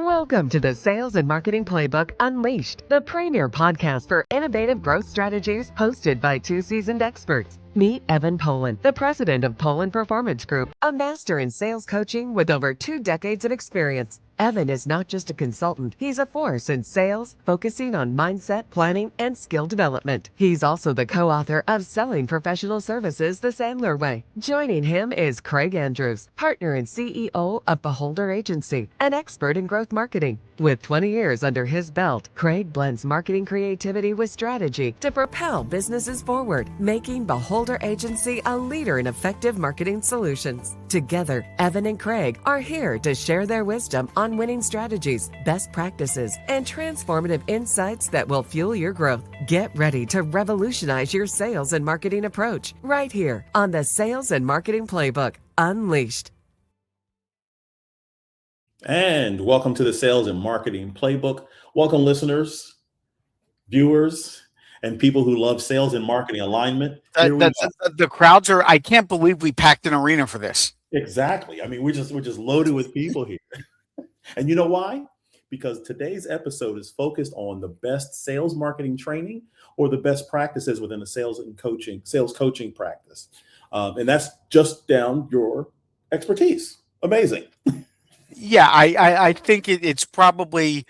Welcome to the Sales and Marketing Playbook Unleashed, the premier podcast for innovative growth strategies, hosted by two seasoned experts. Meet Evan Poland, the president of Poland Performance Group, a master in sales coaching with over 2 decades of experience. Evan is not just a consultant, he's a force in sales, focusing on mindset, planning, and skill development. He's also the co-author of Selling Professional Services the Sandler Way. Joining him is Craig Andrews, partner and CEO of Beholder Agency, an expert in growth marketing. With 20 years under his belt, Craig blends marketing creativity with strategy to propel businesses forward, making Beholder Agency a leader in effective marketing solutions. Together, Evan and Craig are here to share their wisdom on winning strategies, best practices, and transformative insights that will fuel your growth. Get ready to revolutionize your sales and marketing approach right here on the Sales and Marketing Playbook Unleashed. And welcome to the Sales and Marketing Playbook. Welcome, listeners, viewers, and people who love sales and marketing alignment. The crowds are, I can't believe we packed an arena for this. Exactly. I mean, we're just loaded with people here. And you know why? Because today's episode is focused on the best sales marketing training or the best practices within the sales coaching practice. And that's just down your expertise. Amazing. Yeah, I think it's probably,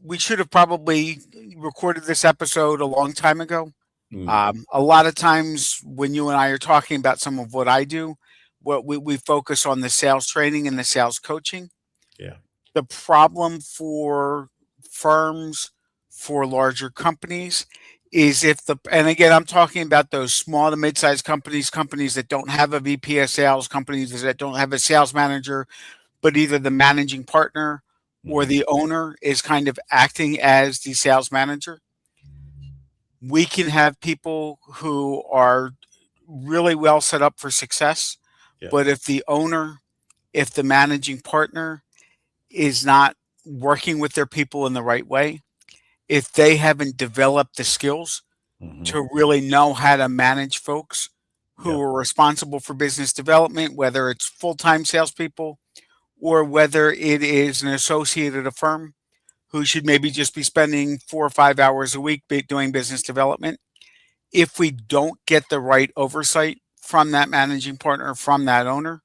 we should have probably recorded this episode a long time ago. A lot of times when you and I are talking about some of what I do, what we focus on the sales training and the sales coaching. Yeah. The problem for firms, for larger companies, is and again, I'm talking about those small to mid-sized companies that don't have a VP of sales, companies that don't have a sales manager, but either the managing partner or the owner is kind of acting as the sales manager. We can have people who are really well set up for success, but if the owner, if the managing partner is not working with their people in the right way, if they haven't developed the skills to really know how to manage folks who are responsible for business development, whether it's full-time salespeople or whether it is an associate at a firm who should maybe just be spending 4 or 5 hours a week doing business development. If we don't get the right oversight from that managing partner, from that owner,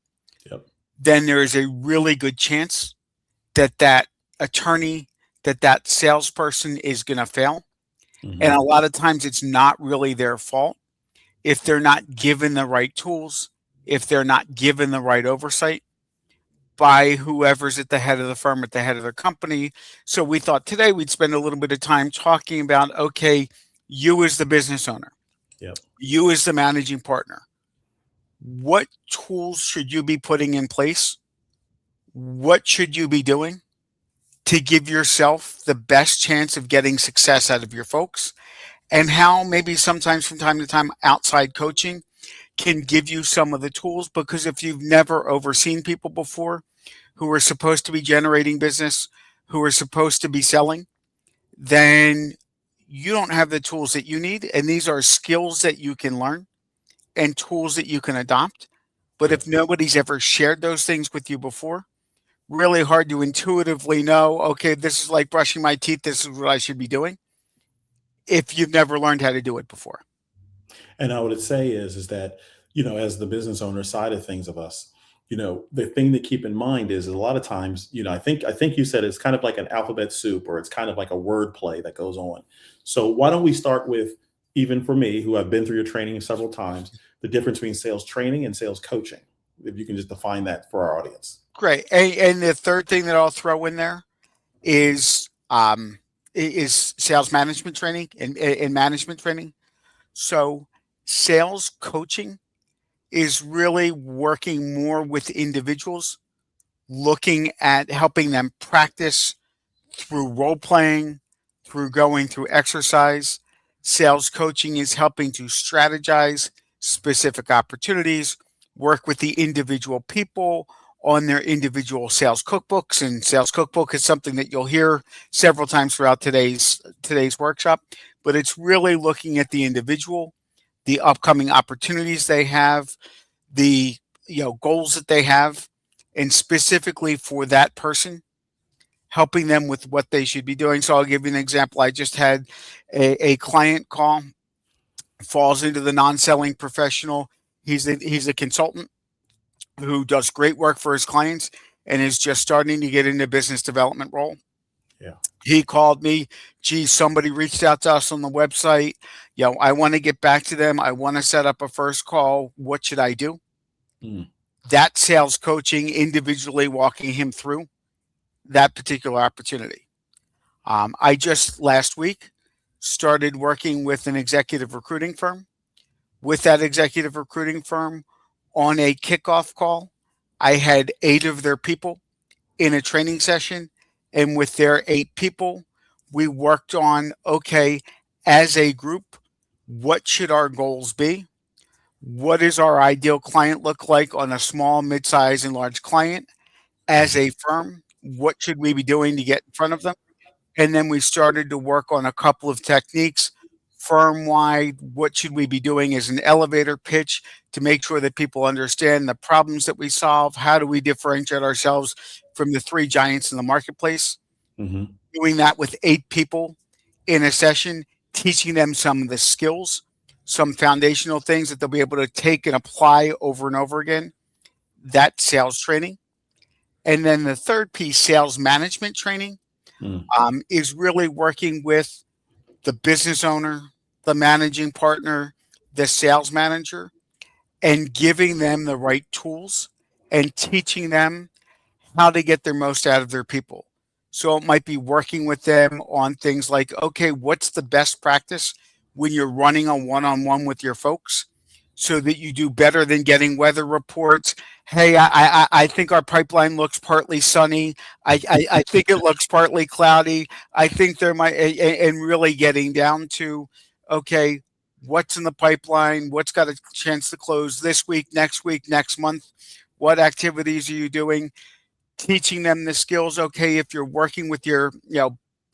then there is a really good chance that attorney, that salesperson is going to fail. And a lot of times it's not really their fault if they're not given the right tools, if they're not given the right oversight by whoever's at the head of the firm, at the head of the company. So we thought today we'd spend a little bit of time talking about, okay, you as the business owner, you as the managing partner, what tools should you be putting in place? What should you be doing to give yourself the best chance of getting success out of your folks? And how maybe sometimes from time to time outside coaching can give you some of the tools, because if you've never overseen people before who are supposed to be generating business, who are supposed to be selling, then you don't have the tools that you need. And these are skills that you can learn and tools that you can adopt. But if nobody's ever shared those things with you before, really hard to intuitively know, okay, this is like brushing my teeth, this is what I should be doing, if you've never learned how to do it before. And I would say is that, as the business owner side of things of us, the thing to keep in mind is a lot of times, I think you said it's kind of like an alphabet soup, or it's kind of like a word play that goes on. So why don't we start with, even for me, who I've been through your training several times, the difference between sales training and sales coaching, if you can just define that for our audience. Great. And the third thing that I'll throw in there is sales management training and management training. So sales coaching is really working more with individuals, looking at helping them practice through role playing, through going through exercise. Sales coaching is helping to strategize specific opportunities, work with the individual people on their individual sales cookbooks. And sales cookbook is something that you'll hear several times throughout today's workshop. But it's really looking at the individual, the upcoming opportunities they have, the goals that they have, and specifically for that person, helping them with what they should be doing. So I'll give you an example. I just had a client call, falls into the non-selling professional. He's a consultant who does great work for his clients and is just starting to get into business development role. Yeah. He called me, gee, somebody reached out to us on the website. I want to get back to them. I want to set up a first call. What should I do? Mm. That sales coaching, individually walking him through that particular opportunity. I just last week started working with an executive recruiting firm. With that executive recruiting firm, on a kickoff call, I had 8 of their people in a training session. And with their 8 people, we worked on, okay, as a group, what should our goals be? What does our ideal client look like on a small, mid-size, and large client? As a firm, what should we be doing to get in front of them? And then we started to work on a couple of techniques firm-wide. What should we be doing as an elevator pitch to make sure that people understand the problems that we solve? How do we differentiate ourselves from the 3 giants in the marketplace? Mm-hmm. Doing that with 8 people in a session, teaching them some of the skills, some foundational things that they'll be able to take and apply over and over again. That's sales training. And then the third piece, sales management training, is really working with the business owner, the managing partner, the sales manager, and giving them the right tools and teaching them how to get their most out of their people. So it might be working with them on things like, okay, what's the best practice when you're running a one-on-one with your folks so that you do better than getting weather reports? Hey, I think our pipeline looks partly sunny. I think it looks partly cloudy. I think there might, and really getting down to, okay, what's in the pipeline? What's got a chance to close this week, next month? What activities are you doing? Teaching them the skills. Okay, if you're working with your,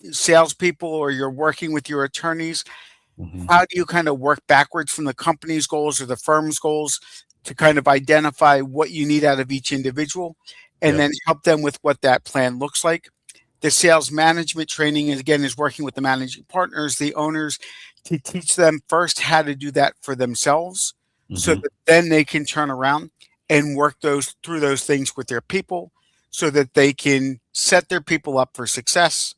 salespeople or you're working with your attorneys, how do you kind of work backwards from the company's goals or the firm's goals to kind of identify what you need out of each individual and then help them with what that plan looks like? The sales management training, again, is working with the managing partners, the owners, to teach them first how to do that for themselves so that then they can turn around and work through those things with their people so that they can set their people up for success,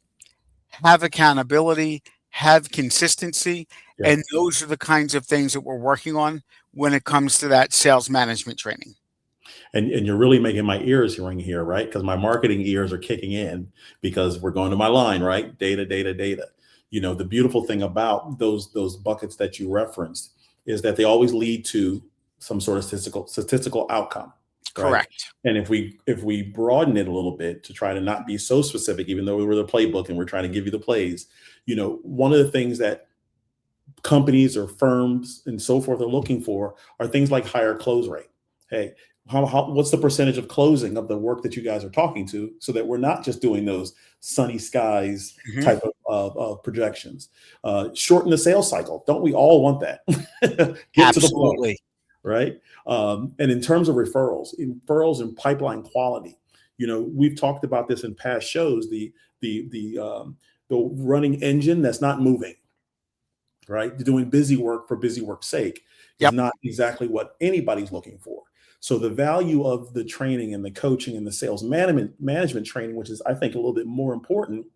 have accountability, have consistency. Yeah. And those are the kinds of things that we're working on when it comes to that sales management training. And you're really making my ears ring here, right? Because my marketing ears are kicking in because we're going to my line, right? Data, data, data. The beautiful thing about those buckets that you referenced is that they always lead to some sort of statistical outcome. Right? Correct. And if we broaden it a little bit to try to not be so specific, even though we were the playbook and we're trying to give you the plays, one of the things that companies or firms and so forth are looking for are things like higher close rate. Hey, what's the percentage of closing of the work that you guys are talking to, so that we're not just doing those sunny skies type of projections. Shorten the sales cycle. Don't we all want that? Get Absolutely. to the point, right? And in terms of referrals and pipeline quality, we've talked about this in past shows. The running engine that's not moving, right? Doing busy work for busy work's sake is not exactly what anybody's looking for. So the value of the training and the coaching and the sales management training, which is, I think, a little bit more important,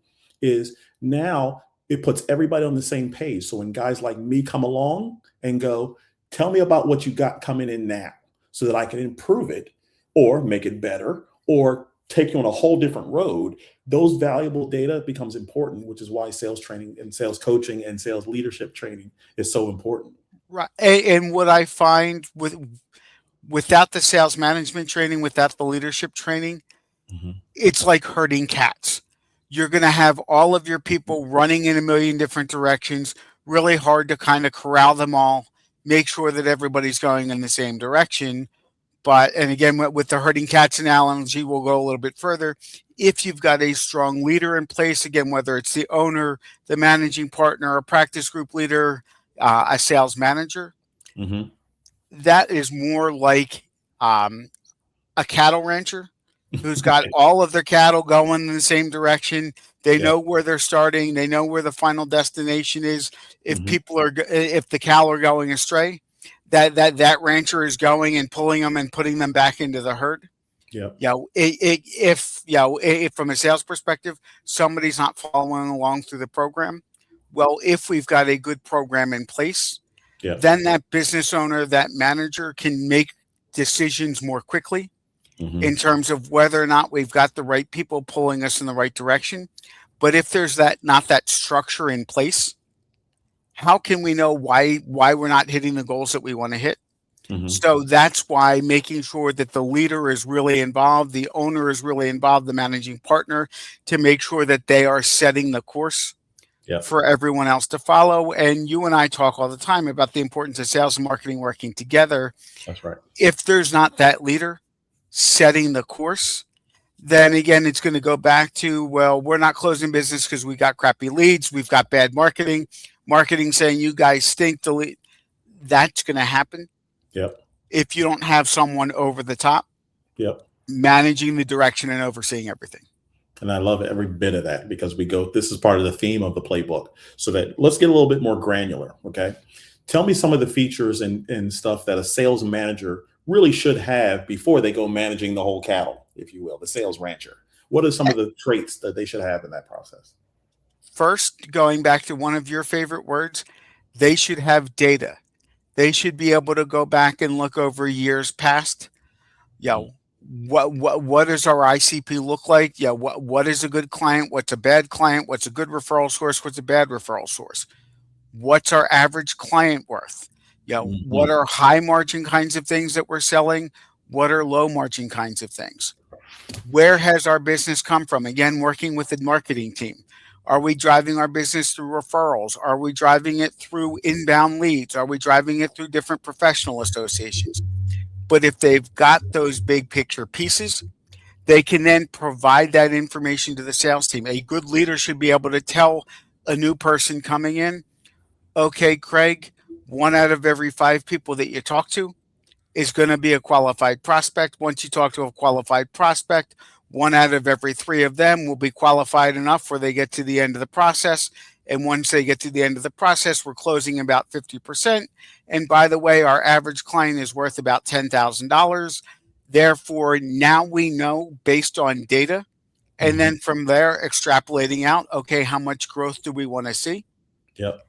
is now it puts everybody on the same page. So when guys like me come along and go, tell me about what you got coming in now so that I can improve it or make it better or take you on a whole different road, those valuable data becomes important, which is why sales training and sales coaching and sales leadership training is so important. Right. And what I find without the sales management training, without the leadership training, it's like herding cats. You're going to have all of your people running in a million different directions, really hard to kind of corral them all, make sure that everybody's going in the same direction. But, and again, with the herding cats analogy, we'll go a little bit further. If you've got a strong leader in place, again, whether it's the owner, the managing partner, a practice group leader, a sales manager, that is more like a cattle rancher who's got all of their cattle going in the same direction. They Yeah. know where they're starting. They know where the final destination is. If Hmm. if the cattle are going astray, that rancher is going and pulling them and putting them back into the herd. Yeah. If from a sales perspective, somebody's not following along through the program, well, if we've got a good program in place, Yeah. then that business owner, that manager can make decisions more quickly Hmm. in terms of whether or not we've got the right people pulling us in the right direction. But if there's not that structure in place, how can we know why we're not hitting the goals that we want to hit? Hmm. So that's why making sure that the leader is really involved, the owner is really involved, the managing partner, to make sure that they are setting the course Yeah. for everyone else to follow. And you and I talk all the time about the importance of sales and marketing working together. That's right. If there's not that leader setting the course, then again, it's going to go back to, well, we're not closing business because we got crappy leads. We've got bad marketing saying you guys stink to lead. That's going to happen. Yep. If you don't have someone over the top Yep. managing the direction and overseeing everything. And I love every bit of that because this is part of the theme of the playbook. So that let's get a little bit more granular. Okay. Tell me some of the features and stuff that a sales manager really should have before they go managing the whole cattle, if you will, the sales rancher. What are some of the traits that they should have in that process? First, going back to one of your favorite words, they should have data. They should be able to go back and look over years past. What does our ICP look like? What is a good client? What's a bad client? What's a good referral source? What's a bad referral source? What's our average client worth? What are high margin kinds of things that we're selling? What are low margin kinds of things? Where has our business come from? Again, working with the marketing team. Are we driving our business through referrals? Are we driving it through inbound leads? Are we driving it through different professional associations? But if they've got those big picture pieces, they can then provide that information to the sales team. A good leader should be able to tell a new person coming in, okay, Craig, 1 out of every 5 people that you talk to is going to be a qualified prospect. Once you talk to a qualified prospect, 1 out of every 3 of them will be qualified enough where they get to the end of the process. And once they get to the end of the process, we're closing about 50%. And by the way, our average client is worth about $10,000. Therefore, now we know based on data. And then from there, extrapolating out, okay, how much growth do we want to see? Yep.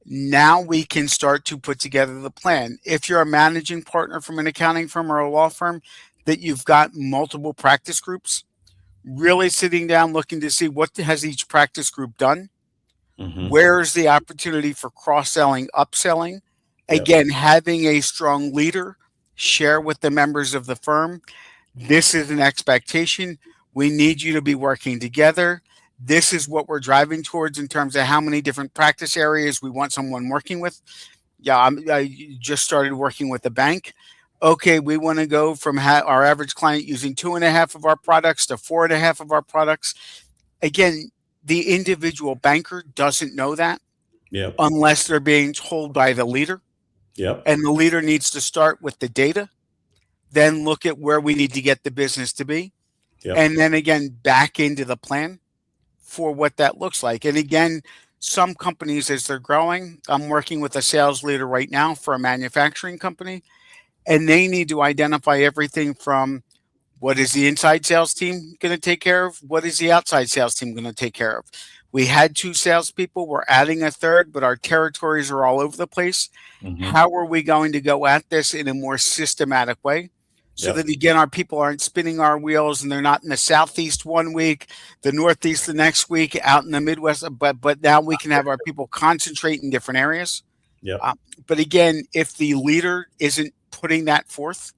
Now we can start to put together the plan. If you're a managing partner from an accounting firm or a law firm, that you've got multiple practice groups, really sitting down looking to see what has each practice group done. Where's the opportunity for cross-selling, upselling? Again, having a strong leader share with the members of the firm, this is an expectation. We need you to be working together. This is what we're driving towards in terms of how many different practice areas we want someone working with. I just started working with a bank. Okay, we want to go from our average client using 2.5 of our products to 4.5 of our products. Again, the individual banker doesn't know that unless they're being told by the leader. And the leader needs to start with the data, then look at where we need to get the business to be, and then again, back into the plan for what that looks like. And again, some companies, as they're growing, I'm working with a sales leader right now for a manufacturing company, and they need to identify everything from what is the inside sales team going to take care of? What is the outside sales team going to take care of? We had 2 salespeople. We're adding a 3rd, but our territories are all over the place. How are we going to go at this in a more systematic way? So that, again, our people aren't spinning our wheels and they're not in the Southeast one week, the Northeast the next week, out in the Midwest. But now we can have our people concentrate in different areas. But again, if the leader isn't putting that forth,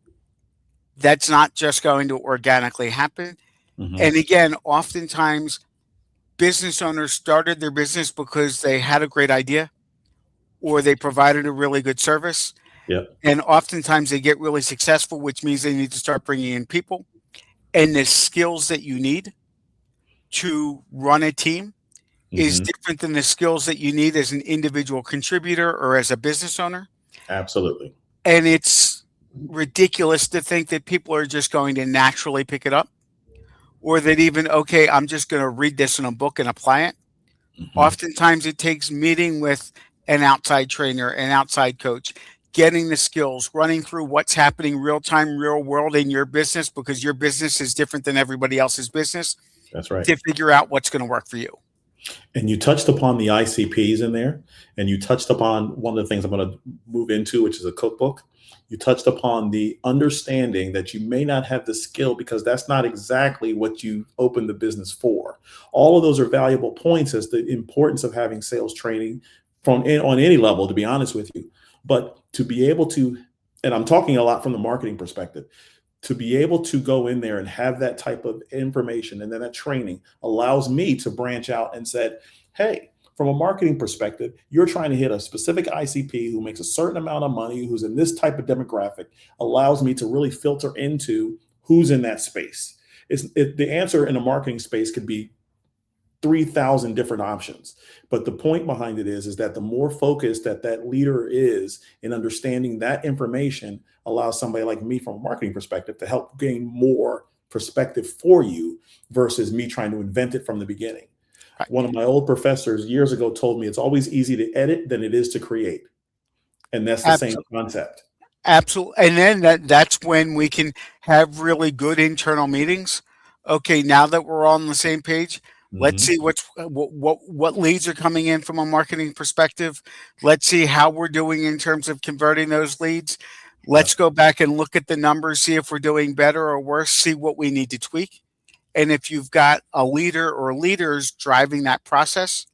that's not just going to organically happen. And again, oftentimes business owners started their business because they had a great idea or they provided a really good service. And oftentimes they get really successful, which means they need to start bringing in people. And the skills that you need to run a team is different than the skills that you need as an individual contributor or as a business owner. Absolutely. And it's ridiculous to think that people are just going to naturally pick it up. or that even, okay, I'm just going to read this in a book and apply it. Oftentimes it takes meeting with an outside trainer, an outside coach, getting the skills, running through what's happening real time, real world in your business, because your business is different than everybody else's business, That's right. to figure out what's going to work for you. And you touched upon the ICPs in there, and you touched upon one of the things I'm going to move into, which is a cookbook. You touched upon the understanding that you may not have the skill because that's not exactly what you opened the business for. All of those are valuable points as the importance of having sales training on any level, to be honest with you. But to be able to, and I'm talking a lot from the marketing perspective, to be able to go in there and have that type of information and then that training allows me to branch out and said, hey, from a marketing perspective, you're trying to hit a specific ICP who makes a certain amount of money, who's in this type of demographic, allows me to really filter into who's in that space. The answer in a marketing space could be 3,000 different options. But the point behind it is that the more focused that leader is in understanding that information allows somebody like me from a marketing perspective to help gain more perspective for you versus me trying to invent it from the beginning. Right. One of my old professors years ago told me it's always easy to edit than it is to create. And that's the same concept. Absolutely. And then that's when we can have really good internal meetings. Okay, now that we're all on the same page, let's see what leads are coming in from a marketing perspective. Let's see how we're doing in terms of converting those leads. Let's go back and look at the numbers, see if we're doing better or worse, see what we need to tweak. And if you've got a leader or leaders driving that process,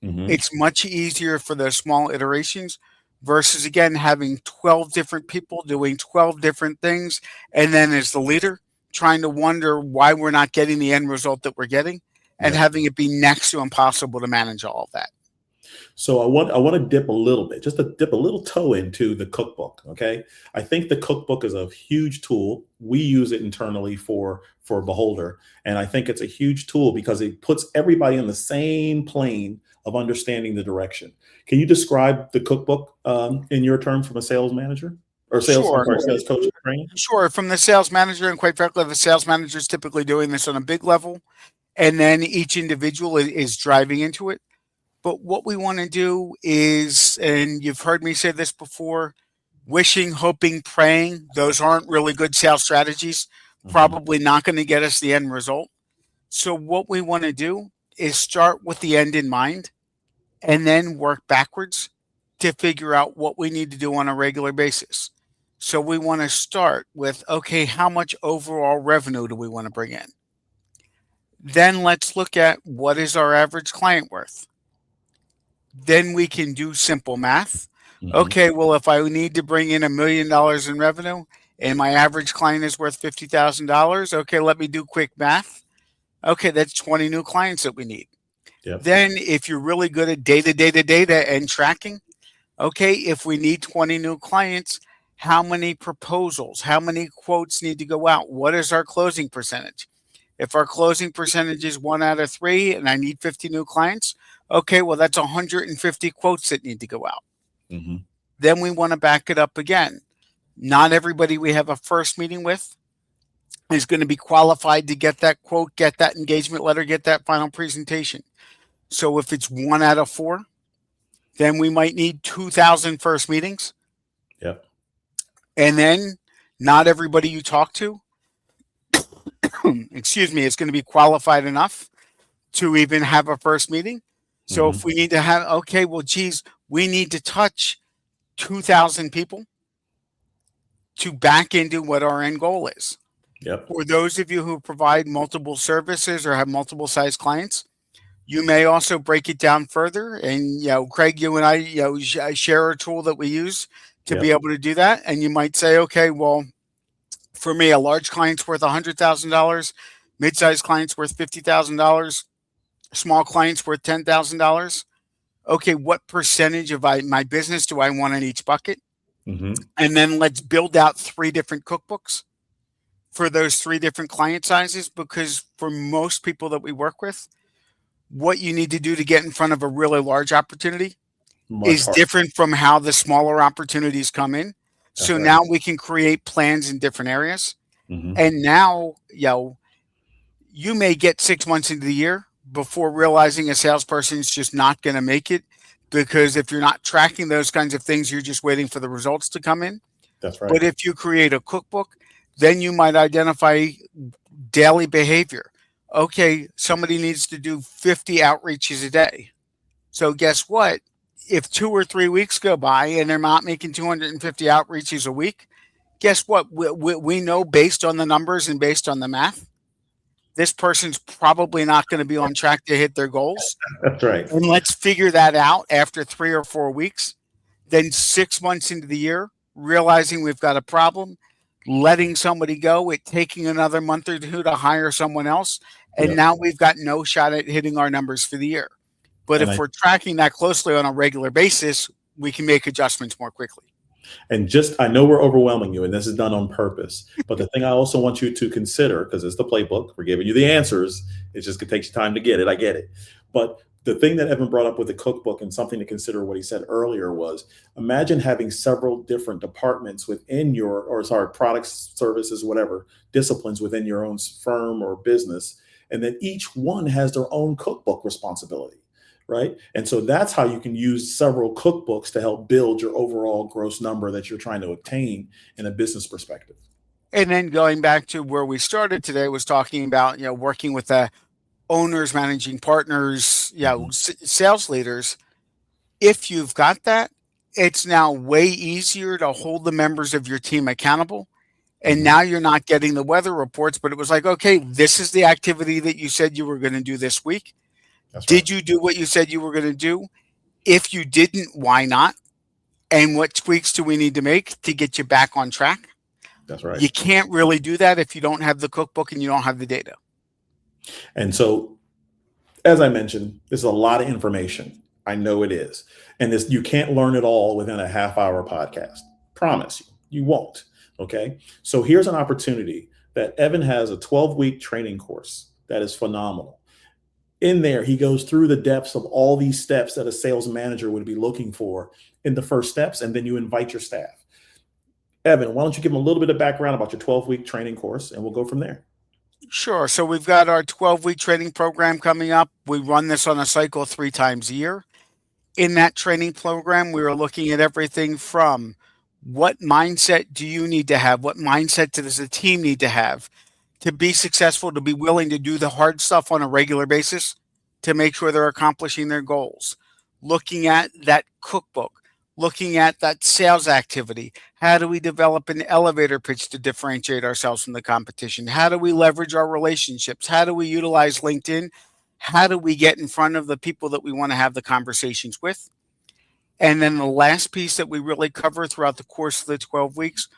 it's much easier for those small iterations versus, again, having 12 different people doing 12 different things. And then as the leader, trying to wonder why we're not getting the end result that we're getting and having it be next to impossible to manage all of that. So I want to dip a little bit, just to dip a little toe into the cookbook. Okay. I think the cookbook is a huge tool. We use it internally for Beholder. And I think it's a huge tool because it puts everybody in the same plane of understanding the direction. Can you describe the cookbook in your terms from a sales manager or sales coach training? Sure. From the sales manager, and quite frankly, the sales manager is typically doing this on a big level, and then each individual is driving into it. But what we want to do is, and you've heard me say this before, wishing, hoping, praying, those aren't really good sales strategies, probably not going to get us the end result. So what we want to do is start with the end in mind and then work backwards to figure out what we need to do on a regular basis. So we want to start with, okay, how much overall revenue do we want to bring in? Then let's look at what is our average client worth? Then we can do simple math. Okay, well, if I need to bring in $1 million in revenue and my average client is worth $50,000, okay, let me do quick math. Okay, that's 20 new clients that we need. Yep. Then if you're really good at data and tracking, okay, if we need 20 new clients, how many proposals, how many quotes need to go out? What is our closing percentage? If our closing percentage is 1 out of 3 and I need 50 new clients, okay, well, that's 150 quotes that need to go out. Then we want to back it up again. Not everybody we have a first meeting with is going to be qualified to get that quote, get that engagement letter, get that final presentation. So if it's 1 out of 4, then we might need 2,000 first meetings. Yep. And then not everybody you talk to, excuse me, is going to be qualified enough to even have a first meeting. So if we need to have, okay, well, geez, we need to touch 2,000 people to back into what our end goal is. Yep. For those of you who provide multiple services or have multiple size clients, you may also break it down further. And, Craig, you and I, share a tool that we use to be able to do that. And you might say, okay, well, for me, a large client's worth $100,000, mid-sized client's worth $50,000, small client's worth $10,000. Okay, what percentage of my business do I want in each bucket? And then let's build out 3 different cookbooks for those 3 different client sizes, because for most people that we work with, what you need to do to get in front of a really large opportunity is different from how the smaller opportunities come in. So now we can create plans in different areas. And now, you may get 6 months into the year before realizing a salesperson is just not going to make it, because if you're not tracking those kinds of things, you're just waiting for the results to come in. That's right. But if you create a cookbook, then you might identify daily behavior. Okay, somebody needs to do 50 outreaches a day. So guess what? If 2 or 3 weeks go by and they're not making 250 outreaches a week, guess what? We know, based on the numbers and based on the math, this person's probably not going to be on track to hit their goals. That's right. And let's figure that out after 3 or 4 weeks. Then 6 months into the year, realizing we've got a problem, letting somebody go, it taking another month or two to hire someone else. And now we've got no shot at hitting our numbers for the year. But if we're tracking that closely on a regular basis, we can make adjustments more quickly. And I know we're overwhelming you, and this is done on purpose. But the thing I also want you to consider, because it's the playbook, we're giving you the answers. It's just going to take you time to get it. I get it. But the thing that Evan brought up with the cookbook, and something to consider what he said earlier, was imagine having several different departments within products, services, whatever, disciplines within your own firm or business. And then each one has their own cookbook responsibility. Right. And so that's how you can use several cookbooks to help build your overall gross number that you're trying to obtain in a business perspective. And then going back to where we started today was talking about, working with the owners, managing partners, sales leaders. If you've got that, it's now way easier to hold the members of your team accountable. And now you're not getting the weather reports, but it was like, okay, this is the activity that you said you were going to do this week. Did you do what you said you were going to do? If you didn't, why not? And what tweaks do we need to make to get you back on track? That's right. You can't really do that if you don't have the cookbook and you don't have the data. And so, as I mentioned, this is a lot of information. I know it is. And you can't learn it all within a half-hour podcast. Promise you won't. Okay. So here's an opportunity that Evan has a 12-week training course that is phenomenal. In there, he goes through the depths of all these steps that a sales manager would be looking for in the first steps, and then you invite your staff. Evan, why don't you give them a little bit of background about your 12-week training course, and we'll go from there. Sure. So we've got our 12-week training program coming up. We run this on a cycle 3 times a year. In that training program, we are looking at everything from what mindset do you need to have? What mindset does the team need to have to be successful, to be willing to do the hard stuff on a regular basis to make sure they're accomplishing their goals? Looking at that cookbook, looking at that sales activity. How do we develop an elevator pitch to differentiate ourselves from the competition? How do we leverage our relationships? How do we utilize LinkedIn? How do we get in front of the people that we want to have the conversations with? And then the last piece that we really cover throughout the course of the 12 weeks,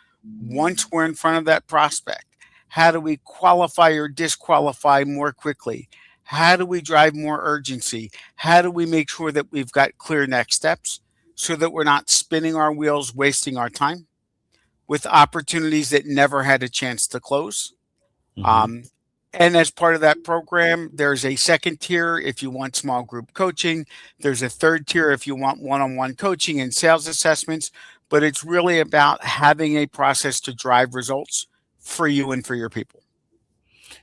once we're in front of that prospect, how do we qualify or disqualify more quickly? How do we drive more urgency? How do we make sure that we've got clear next steps so that we're not spinning our wheels, wasting our time with opportunities that never had a chance to close? And as part of that program, there's a second tier if you want small group coaching. There's a third tier if you want one-on-one coaching and sales assessments. But it's really about having a process to drive results for you and for your people.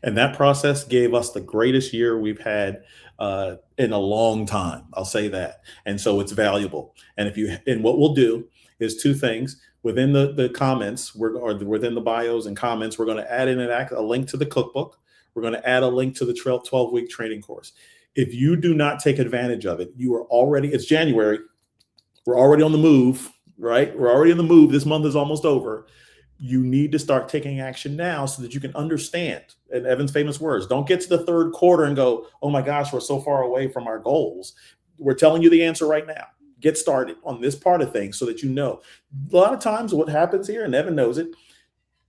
And that process gave us the greatest year we've had in a long time. I'll say that. And so it's valuable. And what we'll do is 2 things. Within the comments, or within the bios and comments, we're going to add in a link to the cookbook. We're going to add a link to the 12-week training course. If you do not take advantage of it, it's January. We're already on the move, right? We're already in the move. This month is almost over. You need to start taking action now so that you can understand. And Evan's famous words, don't get to the 3rd quarter and go, oh my gosh, we're so far away from our goals. We're telling you the answer right now. Get started on this part of things so that you know. A lot of times what happens here, and Evan knows it,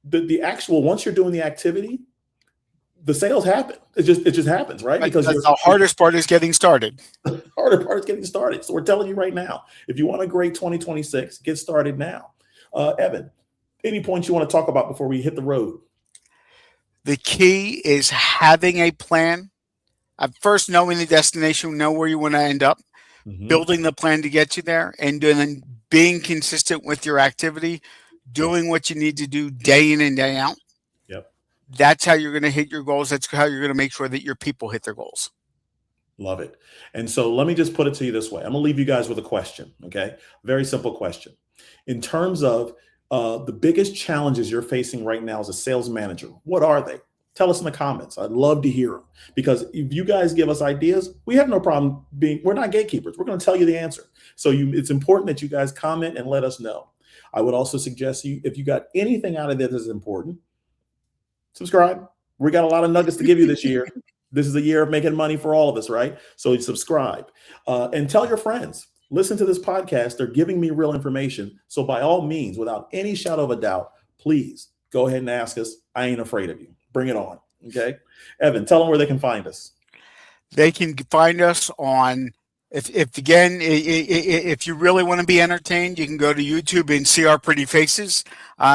the actual, once you're doing the activity, the sales happen. It just happens, right? Because the hardest part is getting started. The harder part is getting started. So we're telling you right now, if you want a great 2026, get started now. Evan, any points you want to talk about before we hit the road? The key is having a plan. First, knowing the destination, know where you want to end up, building the plan to get you there, and then being consistent with your activity, doing what you need to do day in and day out. Yep. That's how you're going to hit your goals. That's how you're going to make sure that your people hit their goals. Love it. And so let me just put it to you this way. I'm going to leave you guys with a question. Okay. Very simple question. In terms of the biggest challenges you're facing right now as a sales manager, what are they? Tell us in the comments. I'd love to hear them, because if you guys give us ideas, we have no problem we're not gatekeepers. We're going to tell you the answer. So it's important that you guys comment and let us know. I would also suggest if you got anything out of this that's important, subscribe. We got a lot of nuggets to give you this year. This is a year of making money for all of us, right? So subscribe and tell your friends. Listen to this podcast. They're giving me real information. So by all means, without any shadow of a doubt, please go ahead and ask us. I ain't afraid of you. Bring it on. Okay. Evan, tell them where they can find us. They can find us on, if you really want to be entertained, you can go to YouTube and see our pretty faces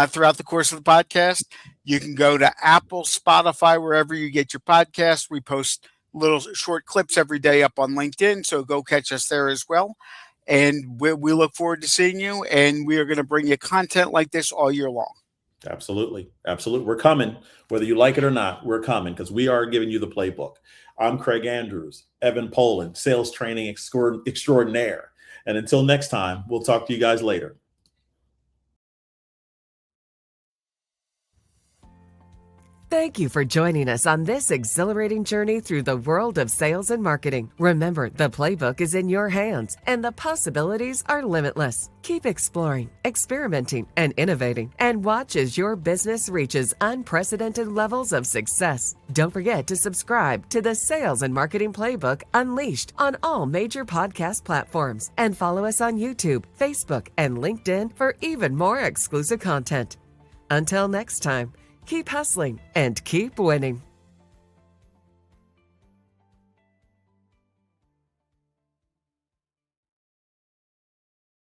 throughout the course of the podcast. You can go to Apple, Spotify, wherever you get your podcast. We post little short clips every day up on LinkedIn, so go catch us there as well. And we look forward to seeing you, and we are going to bring you content like this all year long. Absolutely. Absolutely. We're coming, whether you like it or not. We're coming, because we are giving you the playbook. I'm Craig Andrews, Evan Poland, sales training extraordinaire. And until next time, we'll talk to you guys later. Thank you for joining us on this exhilarating journey through the world of sales and marketing. Remember, the playbook is in your hands and the possibilities are limitless. Keep exploring, experimenting, and innovating, and watch as your business reaches unprecedented levels of success. Don't forget to subscribe to the Sales and Marketing Playbook Unleashed on all major podcast platforms, and follow us on YouTube, Facebook, and LinkedIn for even more exclusive content. Until next time, keep hustling and keep winning.